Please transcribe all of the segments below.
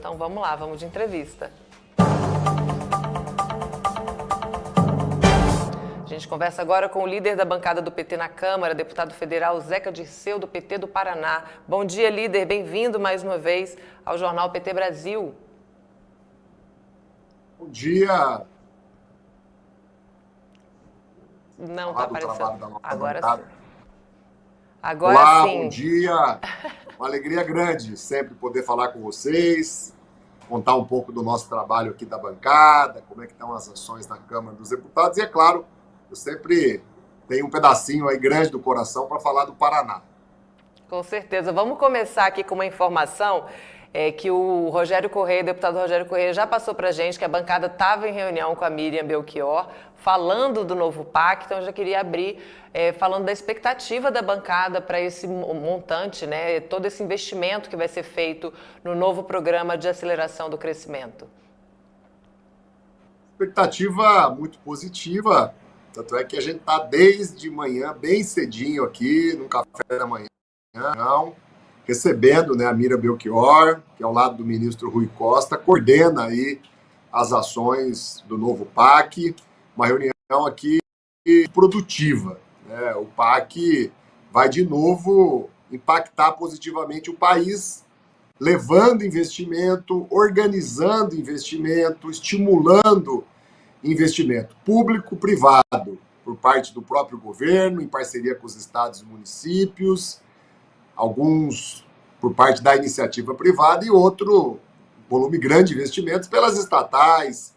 Então vamos lá, vamos de entrevista. A gente conversa agora com o líder da bancada do PT na Câmara, deputado federal Zeca Dirceu, do PT do Paraná. Bom dia, líder. Bem-vindo mais uma vez ao Jornal PT Brasil. Bom dia. Não está aparecendo. Agora bancada. sim. Agora Olá, sim. Bom dia. Uma alegria grande sempre poder falar com vocês, contar um pouco do nosso trabalho aqui da bancada, como é que estão as ações na Câmara dos Deputados. E é claro, eu sempre tenho um pedacinho aí grande do coração para falar do Paraná. Com certeza. Vamos começar aqui com uma informação que o Rogério Correia, deputado Rogério Correia, já passou para a gente que a bancada estava em reunião com a Miriam Belchior, falando do novo PAC. Então, eu já queria abrir falando da expectativa da bancada para esse montante, né, todo esse investimento que vai ser feito no novo programa de aceleração do crescimento. Expectativa muito positiva. Tanto é que a gente está desde manhã, bem cedinho aqui, no café da manhã, recebendo, né, a Miriam Belchior, que ao lado do ministro Rui Costa, coordena aí as ações do novo PAC, uma reunião aqui produtiva, né? O PAC vai de novo impactar positivamente o país, levando investimento, organizando investimento, estimulando investimento público-privado por parte do próprio governo, em parceria com os estados e municípios, alguns por parte da iniciativa privada e outro volume grande de investimentos pelas estatais,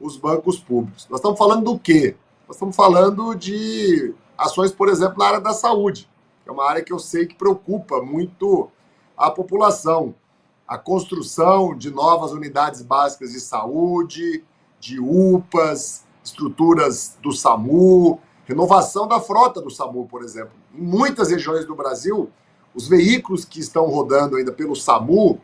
os bancos públicos. Nós estamos falando do quê? Nós estamos falando de ações, por exemplo, na área da saúde, que é uma área que eu sei que preocupa muito a população. A construção de novas unidades básicas de saúde, de UPAs, estruturas do SAMU, renovação da frota do SAMU, por exemplo. Em muitas regiões do Brasil, os veículos que estão rodando ainda pelo SAMU,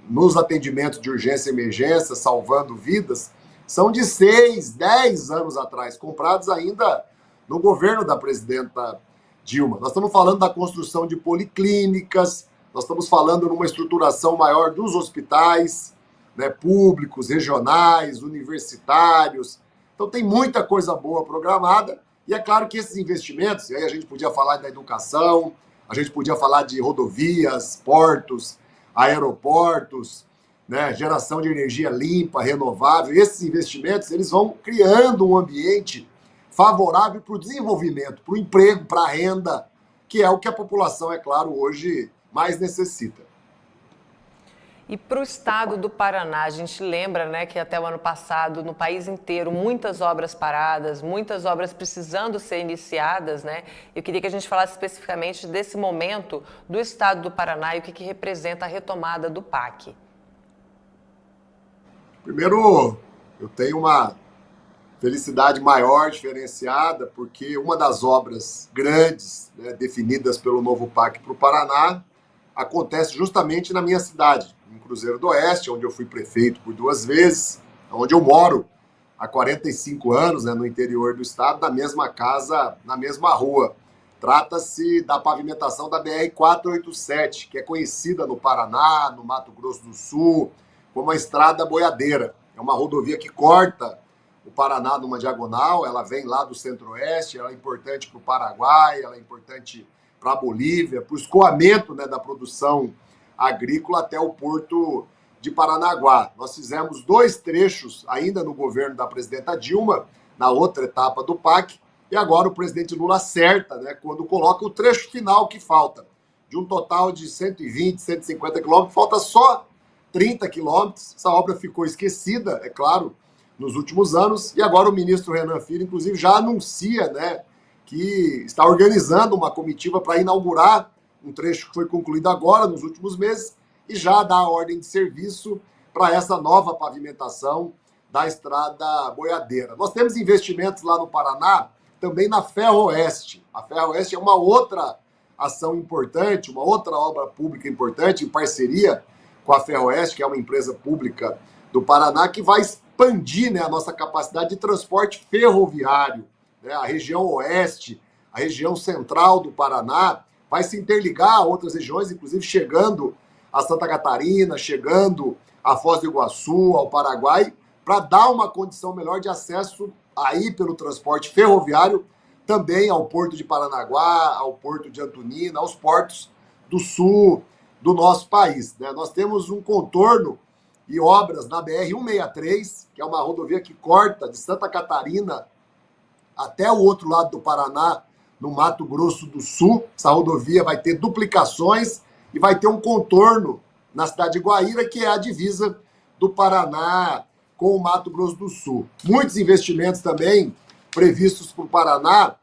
nos atendimentos de urgência e emergência, salvando vidas, são de 6, 10 anos atrás, comprados ainda no governo da presidenta Dilma. Nós estamos falando da construção de policlínicas, nós estamos falando numa estruturação maior dos hospitais, né, públicos, regionais, universitários. Então tem muita coisa boa programada, e é claro que esses investimentos, e aí a gente podia falar da educação, a gente podia falar de rodovias, portos, aeroportos, né, geração de energia limpa, renovável. Esses investimentos, eles vão criando um ambiente favorável para o desenvolvimento, para o emprego, para a renda, que é o que a população, é claro, hoje mais necessita. E para o estado do Paraná, a gente lembra, né, que até o ano passado, no país inteiro, muitas obras paradas, muitas obras precisando ser iniciadas, né? Eu queria que a gente falasse especificamente desse momento do estado do Paraná e o que representa a retomada do PAC. Primeiro, eu tenho uma felicidade maior, diferenciada, porque uma das obras grandes, né, definidas pelo novo PAC para o Paraná acontece justamente na minha cidade, em Cruzeiro do Oeste, onde eu fui prefeito por 2 vezes, onde eu moro há 45 anos, né, no interior do estado, na mesma casa, na mesma rua. Trata-se da pavimentação da BR-487, que é conhecida no Paraná, no Mato Grosso do Sul, como a Estrada Boiadeira. É uma rodovia que corta o Paraná numa diagonal, ela vem lá do Centro-Oeste, ela é importante para o Paraguai, ela é importante para a Bolívia, para o escoamento, né, da produção agrícola até o porto de Paranaguá. Nós fizemos 2 trechos ainda no governo da presidenta Dilma, na outra etapa do PAC, e agora o presidente Lula acerta, né, quando coloca o trecho final que falta. De um total de 120, 150 quilômetros, falta só 30 quilômetros. Essa obra ficou esquecida, é claro, nos últimos anos, e agora o ministro Renan Filho, inclusive, já anuncia, né, que está organizando uma comitiva para inaugurar um trecho que foi concluído agora, nos últimos meses, e já dá a ordem de serviço para essa nova pavimentação da Estrada Boiadeira. Nós temos investimentos lá no Paraná, também na Ferroeste. A Ferroeste é uma outra ação importante, uma outra obra pública importante, em parceria com a Ferroeste, que é uma empresa pública do Paraná, que vai expandir, né, a nossa capacidade de transporte ferroviário. A região oeste, a região central do Paraná, vai se interligar a outras regiões, inclusive chegando a Santa Catarina, chegando a Foz do Iguaçu, ao Paraguai, para dar uma condição melhor de acesso aí pelo transporte ferroviário também ao Porto de Paranaguá, ao Porto de Antonina, aos portos do sul do nosso país, né? Nós temos um contorno e obras na BR-163, que é uma rodovia que corta de Santa Catarina até o outro lado do Paraná, no Mato Grosso do Sul. Essa rodovia vai ter duplicações e vai ter um contorno na cidade de Guaíra, que é a divisa do Paraná com o Mato Grosso do Sul. Muitos investimentos também previstos para o Paraná,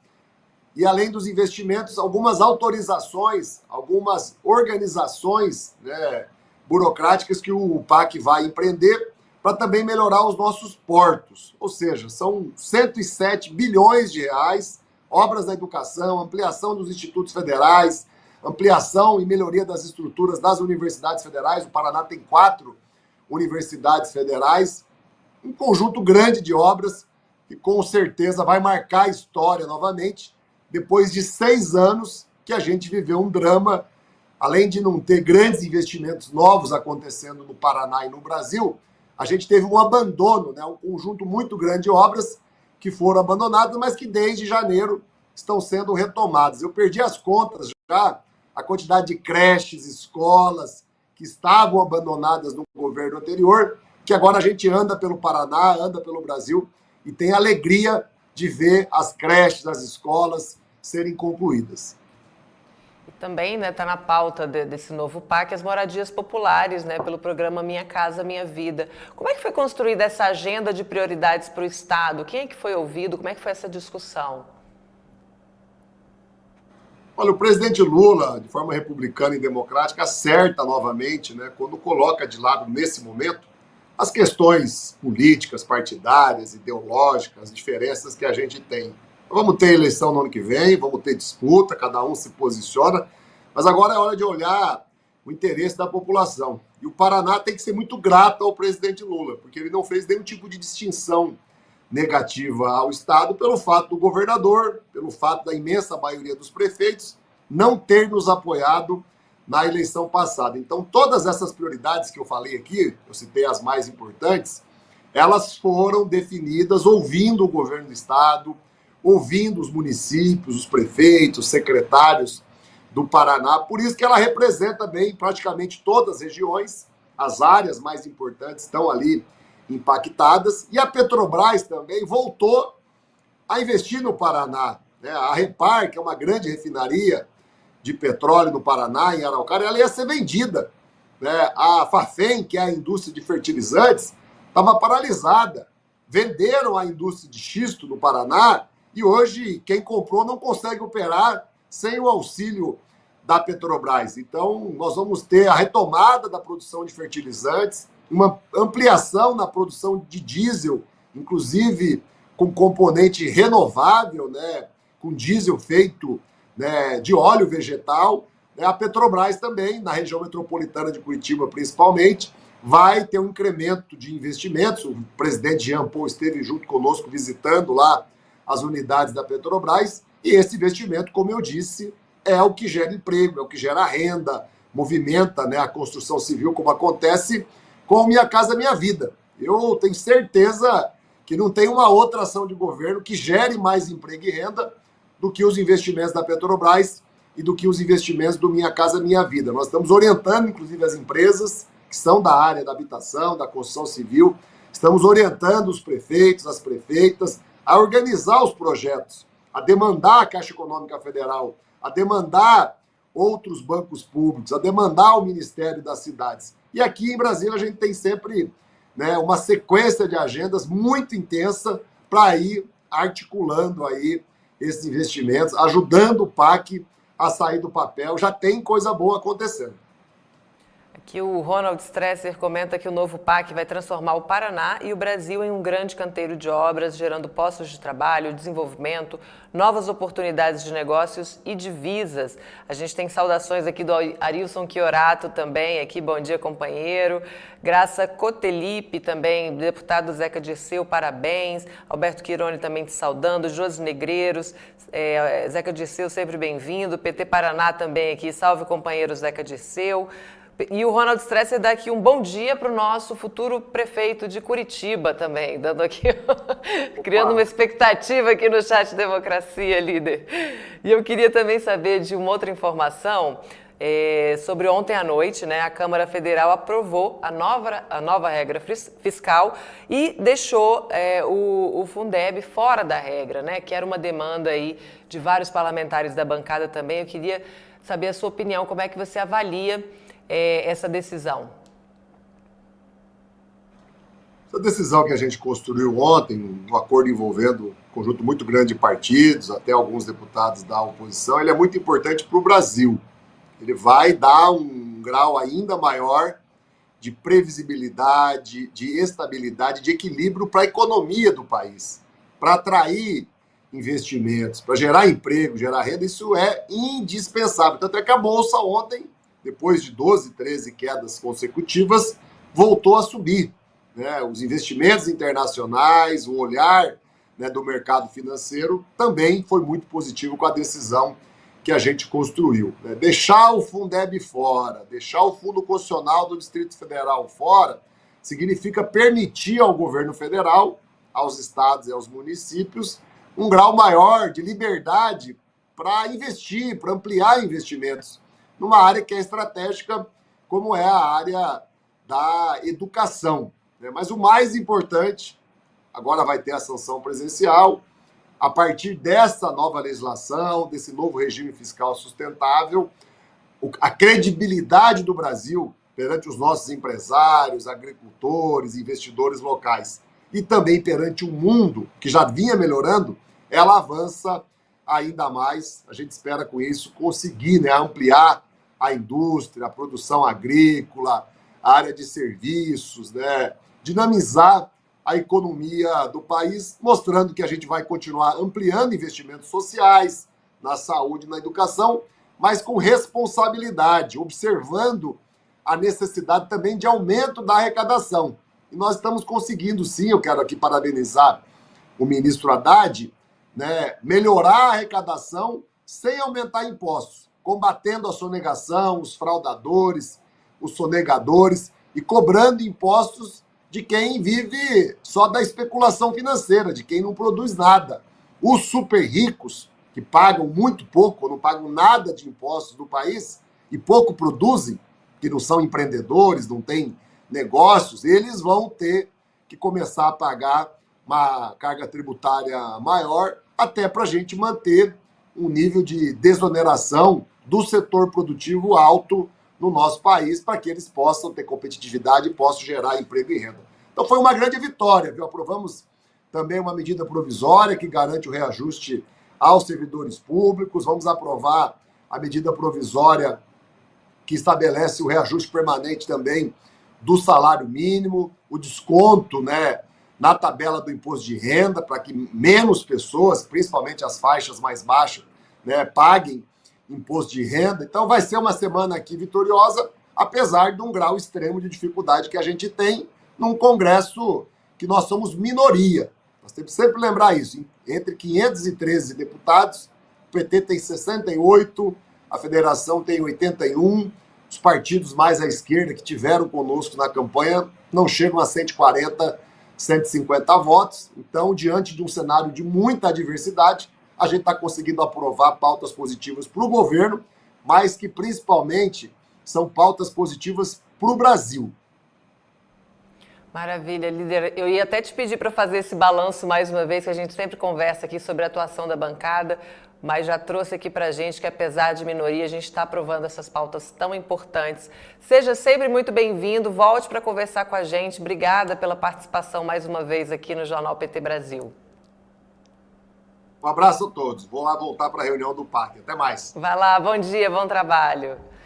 e além dos investimentos, algumas autorizações, algumas organizações, né, burocráticas que o PAC vai empreender para também melhorar os nossos portos. Ou seja, são 107 bilhões de reais, obras da educação, ampliação dos institutos federais, ampliação e melhoria das estruturas das universidades federais. O Paraná tem 4 universidades federais, um conjunto grande de obras que com certeza vai marcar a história novamente, depois de 6 anos que a gente viveu um drama. Além de não ter grandes investimentos novos acontecendo no Paraná e no Brasil, a gente teve um abandono, né? Um conjunto muito grande de obras que foram abandonadas, mas que desde janeiro estão sendo retomadas. Eu perdi as contas já, a quantidade de creches, escolas que estavam abandonadas no governo anterior, que agora a gente anda pelo Paraná, anda pelo Brasil e tem a alegria de ver as creches, as escolas serem concluídas. E também está na pauta desse novo PAC as moradias populares, né, pelo programa Minha Casa Minha Vida. Como é que foi construída essa agenda de prioridades para o Estado? Quem é que foi ouvido? Como é que foi essa discussão? Olha, o presidente Lula, de forma republicana e democrática, acerta novamente, né, quando coloca de lado, nesse momento, as questões políticas, partidárias, ideológicas, diferenças que a gente tem. Vamos ter eleição no ano que vem, vamos ter disputa, cada um se posiciona, mas agora é hora de olhar o interesse da população. E o Paraná tem que ser muito grato ao presidente Lula, porque ele não fez nenhum tipo de distinção negativa ao Estado pelo fato do governador, pelo fato da imensa maioria dos prefeitos não ter nos apoiado na eleição passada. Então, todas essas prioridades que eu falei aqui, eu citei as mais importantes, elas foram definidas ouvindo o governo do Estado, ouvindo os municípios, os prefeitos, secretários do Paraná. Por isso que ela representa bem praticamente todas as regiões, as áreas mais importantes estão ali impactadas. E a Petrobras também voltou a investir no Paraná, né? A Repar, que é uma grande refinaria de petróleo no Paraná, em Araucária, ela ia ser vendida, né? A Fafem, que é a indústria de fertilizantes, estava paralisada. Venderam a indústria de xisto no Paraná e hoje quem comprou não consegue operar sem o auxílio da Petrobras. Então, nós vamos ter a retomada da produção de fertilizantes, uma ampliação na produção de diesel, inclusive com componente renovável, né, com diesel feito, né, de óleo vegetal. A Petrobras também, na região metropolitana de Curitiba principalmente, vai ter um incremento de investimentos. O presidente Jean Paul esteve junto conosco visitando lá as unidades da Petrobras, e esse investimento, como eu disse, é o que gera emprego, é o que gera renda, movimenta, né, a construção civil, como acontece com Minha Casa Minha Vida. Eu tenho certeza que não tem uma outra ação de governo que gere mais emprego e renda do que os investimentos da Petrobras e do que os investimentos do Minha Casa Minha Vida. Nós estamos orientando, inclusive, as empresas que são da área da habitação, da construção civil, estamos orientando os prefeitos, as prefeitas, a organizar os projetos, a demandar a Caixa Econômica Federal, a demandar outros bancos públicos, a demandar o Ministério das Cidades. E aqui em Brasília a gente tem sempre, né, uma sequência de agendas muito intensa para ir articulando aí esses investimentos, ajudando o PAC a sair do papel. Já tem coisa boa acontecendo. Aqui o Ronald Stresser comenta que o novo PAC vai transformar o Paraná e o Brasil em um grande canteiro de obras, gerando postos de trabalho, desenvolvimento, novas oportunidades de negócios e divisas. A gente tem saudações aqui do Arilson Chiorato também, aqui, bom dia, companheiro. Graça Cotelipe também, deputado Zeca Dirceu, parabéns. Alberto Quirone também te saudando. Josi Negreiros, Zeca Dirceu, sempre bem-vindo. PT Paraná também aqui, salve companheiro Zeca Dirceu. E o Ronald Stresser dá aqui um bom dia para o nosso futuro prefeito de Curitiba também, dando aqui, criando uma expectativa aqui no chat Democracia, líder. E eu queria também saber de uma outra informação sobre ontem à noite, né? A Câmara Federal aprovou a nova regra fiscal e deixou o Fundeb fora da regra, né? Que era uma demanda aí de vários parlamentares da bancada também. Eu queria saber a sua opinião, como é que você avalia essa decisão? Essa decisão que a gente construiu ontem, um acordo envolvendo um conjunto muito grande de partidos, até alguns deputados da oposição, ele é muito importante para o Brasil. Ele vai dar um grau ainda maior de previsibilidade, de estabilidade, de equilíbrio para a economia do país, para atrair investimentos, para gerar emprego, gerar renda. Isso é indispensável. Tanto é que a Bolsa ontem, depois de 12, 13 quedas consecutivas, voltou a subir, né? Os investimentos internacionais, o olhar, né, do mercado financeiro também foi muito positivo com a decisão que a gente construiu, né? Deixar o Fundeb fora, deixar o Fundo Constitucional do Distrito Federal fora, significa permitir ao governo federal, aos estados e aos municípios, um grau maior de liberdade para investir, para ampliar investimentos numa área que é estratégica, como é a área da educação, né? Mas o mais importante, agora vai ter a sanção presidencial, a partir dessa nova legislação, desse novo regime fiscal sustentável, a credibilidade do Brasil perante os nossos empresários, agricultores, investidores locais e também perante o mundo, que já vinha melhorando, ela avança ainda mais. A gente espera com isso conseguir, né, ampliar a indústria, a produção agrícola, a área de serviços, né, dinamizar a economia do país, mostrando que a gente vai continuar ampliando investimentos sociais, na saúde, na educação, mas com responsabilidade, observando a necessidade também de aumento da arrecadação. E nós estamos conseguindo, sim. Eu quero aqui parabenizar o ministro Haddad, né, melhorar a arrecadação sem aumentar impostos, combatendo a sonegação, os fraudadores, os sonegadores e cobrando impostos de quem vive só da especulação financeira, de quem não produz nada. Os super ricos, que pagam muito pouco, não pagam nada de impostos do país e pouco produzem, que não são empreendedores, não têm negócios, eles vão ter que começar a pagar uma carga tributária maior, até para a gente manter um nível de desoneração do setor produtivo alto no nosso país, para que eles possam ter competitividade e possam gerar emprego e renda. Então foi uma grande vitória, viu? Aprovamos também uma medida provisória que garante o reajuste aos servidores públicos, vamos aprovar a medida provisória que estabelece o reajuste permanente também do salário mínimo, o desconto, né, na tabela do imposto de renda, para que menos pessoas, principalmente as faixas mais baixas, né, paguem imposto de renda. Então vai ser uma semana aqui vitoriosa, apesar de um grau extremo de dificuldade que a gente tem num Congresso que nós somos minoria. Nós temos que sempre lembrar isso. Entre 513 deputados, o PT tem 68, a Federação tem 81, os partidos mais à esquerda que tiveram conosco na campanha não chegam a 140, 150 votos. Então, diante de um cenário de muita adversidade, a gente está conseguindo aprovar pautas positivas para o governo, mas que principalmente são pautas positivas para o Brasil. Maravilha, líder. Eu ia até te pedir para fazer esse balanço mais uma vez, que a gente sempre conversa aqui sobre a atuação da bancada, mas já trouxe aqui para a gente que, apesar de minoria, a gente está aprovando essas pautas tão importantes. Seja sempre muito bem-vindo, volte para conversar com a gente. Obrigada pela participação mais uma vez aqui no Jornal PT Brasil. Um abraço a todos. Vou lá voltar para a reunião do PAC. Até mais. Vai lá, bom dia, bom trabalho.